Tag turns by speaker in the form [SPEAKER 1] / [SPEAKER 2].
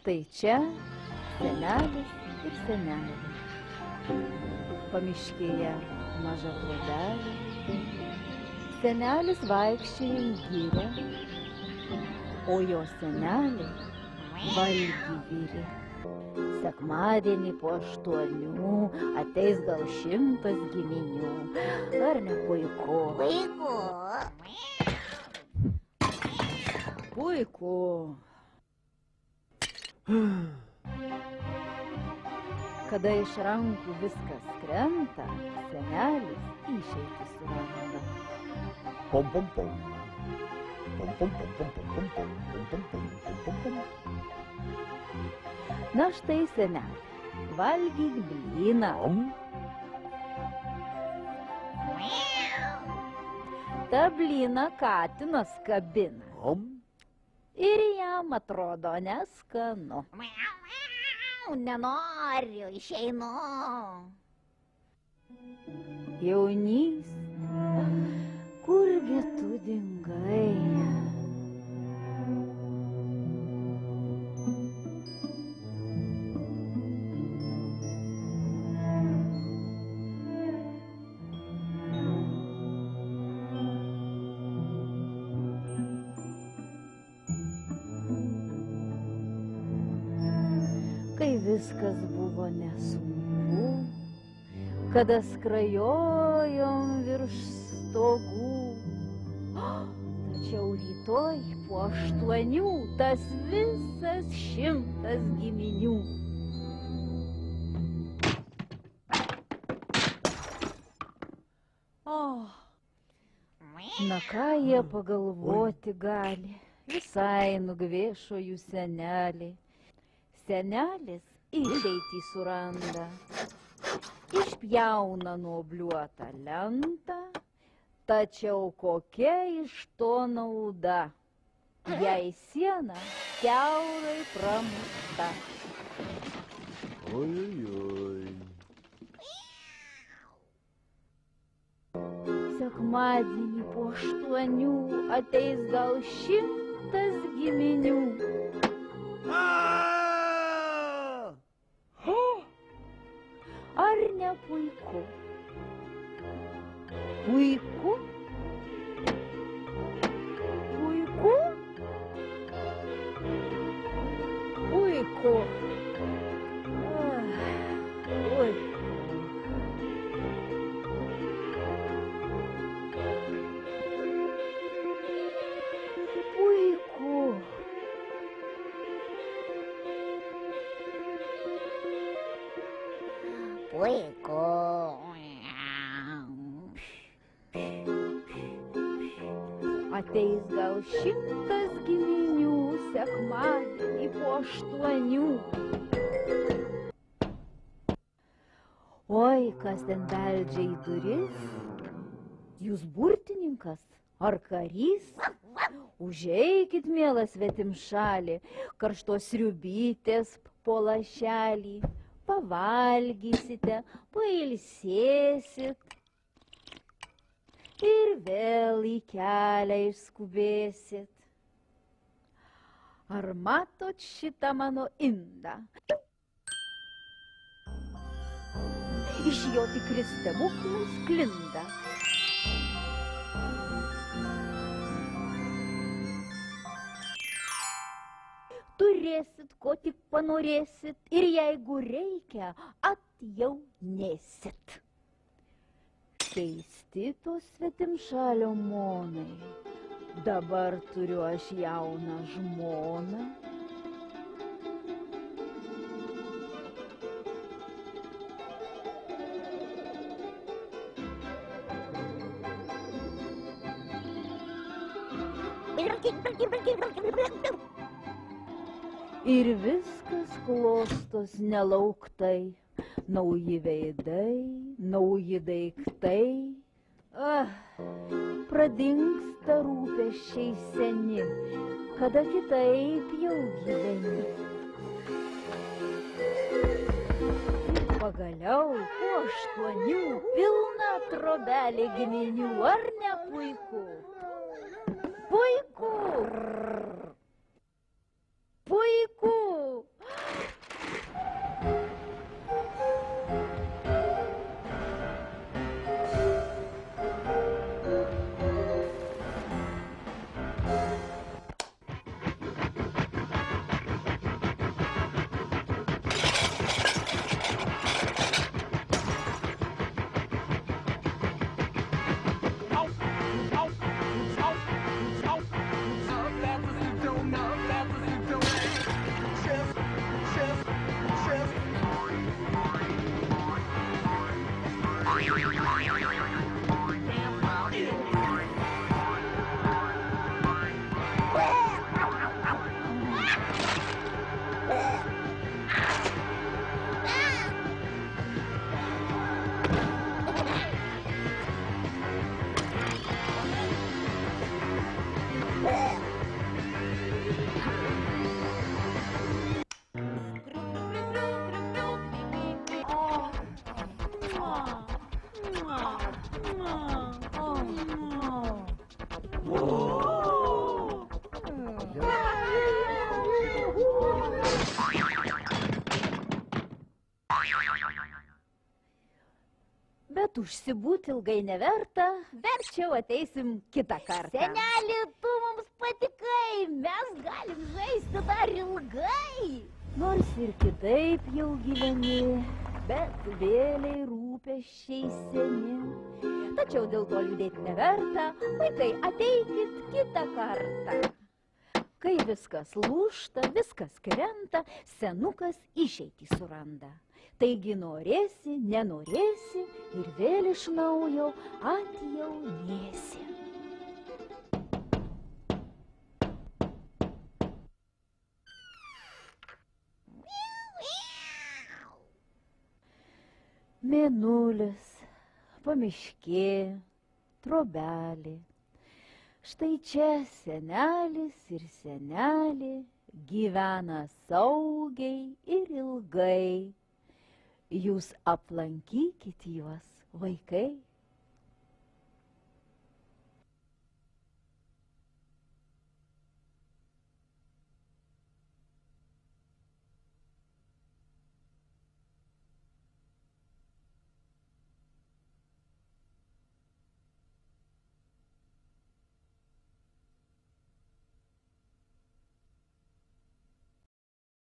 [SPEAKER 1] Štai čia senelis ir senelė. Pamiškėje maža trobelė. Senelis vaikščioja į girią, o jo senelė valgį virė. Sekmadienį po 8 ateis gal 100 giminių. Ar ne puiku?
[SPEAKER 2] Puiku.
[SPEAKER 1] Puiku. Kada iš rankų viskas krenta, senelis išeitį suranda.
[SPEAKER 3] Pom pom pom. Pom pom pom pom pom pom pom pom pom pom pom.
[SPEAKER 1] Na štai senelė, valgyk blyną. Ta blyną katinas kabina. Ir jam atrodo neskanu.
[SPEAKER 2] Nenoriu, išeinu.
[SPEAKER 1] Jaunys, kurgi tu dingai? Kai viskas buvo nesunku, kada skrajojom virš stogų. Tačiau rytoj po 8 tas visas 100 giminių. Na ką jie pagalvoti gali, visai nugvėšo jų senelį. Senelis išeitį suranda, išpjauna nuobliuotą lentą, tačiau kokia iš to nauda, jei siena kiaurai pramušta.
[SPEAKER 3] Oi.
[SPEAKER 1] Sekmadienį po 8 ateis gal 100 giminių. Ar ne puiku? Puiku? Puiku? Puiku. Oi. Puiku.
[SPEAKER 2] Puiku.
[SPEAKER 1] Ateis gal 100 giminių sekmadienį po 8. Oi, kas ten beldžia į duris? Jūs burtininkas ar karys? Užeikit, mielas svetimšalį, karštos sriubytės po lašelį. Pavalgysite, pailsėsit ir vėl į kelią išskubėsit. Ar matot šitą mano indą? Iš jo tikri stebuklai sklinda. Turėsit, ko tik panorėsit, ir jeigu reikia, atjaunėsit. Keisti tos svetimšalio monai, dabar turiu aš jauną žmoną. Ir viskas klostos nelauktai, nauji veidai, nauji daiktai. Pradingsta rūpesčiai seni, kada kitaip jau gyveni. Ir pagaliau po 8 pilna trobelė giminių, ar ne puiku? Puiku! Puiku! Bet užsibūt ilgai neverta, verčiau ateisim kitą kartą.
[SPEAKER 2] Seneli, tu mums patikai, mes galim žaisti dar ilgai.
[SPEAKER 1] Nors ir kitaip jau gyveni, bet vėliai rūpesčiai seni. Tačiau dėl to liūdėti neverta, vaikai, ateikit kitą kartą. Kai viskas lūžta, viskas krenta, senukas išeitį suranda. Taigi norėsi, nenorėsi ir vėl iš naujo atjaunėsi. Mėnulis, pamiškė, trobelė. Štai čia senelis ir senelė gyvena saugiai ir ilgai. Jūs aplankykit juos, vaikai.